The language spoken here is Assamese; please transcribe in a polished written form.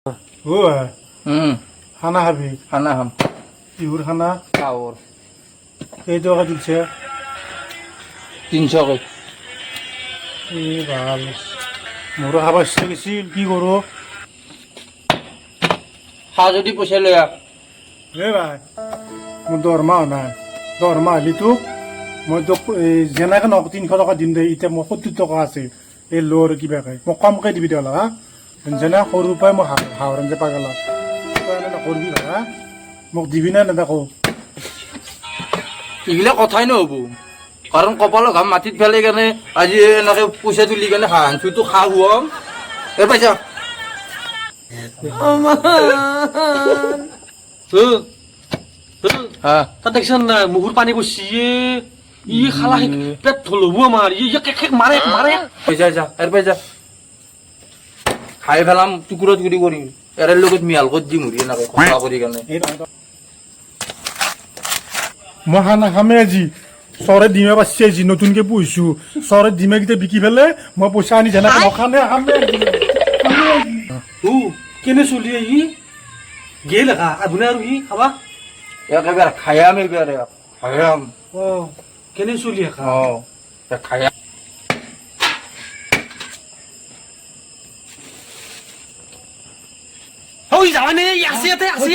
ও খানা খাবি খানা খাম বিহুৰ খানা চাউল এই টকা দিছে 300 কে এই ভাল মোৰো খাব ইচ্ছা গৈছিল কি কৰোঁ খা যদি পইচা লৈ আহ এই ভাই মোৰ দৰমহা নাই দৰমহা হ'লে তোক মই তোক যেনেকৈ নহওক 300 টকা দিম দে এতিয়া মোৰ 70 টকা আছে এই লো আৰু কিবাকৈ মোক কমকৈ দিবি দে অলপ হা যেনে সৰুৰ পৰাই মই হাঁহৰ আঞ্জা পাগলা নকৰিবি হা মোক দিবি নে নেদেখো এইগিলা কথাই নহ'ব কাৰণ কপালৰ ঘাম মাটিত পেলাই কেনে আজি এনেকে পইচা তুলি কেনে খা আনছো তো খা হুৱম এই পাইছা তাত দেখিছেন না মুহুৰ পানী পৰছি ই খালা পেট থলবো আমাৰ ই কেক মাৰে মাৰে পইচা যা এৰ পাইছা খাই ফেলাম টুকুৰা টুকুৰি কৰিম এৰ লগত মিয়াল কৰি দি মুড়ি এনেকে কথা কৰি কেনে মই খানা খামেই আজি চৰে ডিমে পাইছে আজি নতুনকৈ পুহিছোঁ চৰে ডিমেকেইটা বিকি পেলাই মই পইচা আনি যেনেকৈ নখানে খামেই ও কেনে চলি ই গেল খা আধুনা আৰু ই খাবা একেবাৰে খায়াম এইবাৰে খায়াম অ কেনে চলি খা অ খায়াম ঐ যাবানে আছে ইয়াতে আছে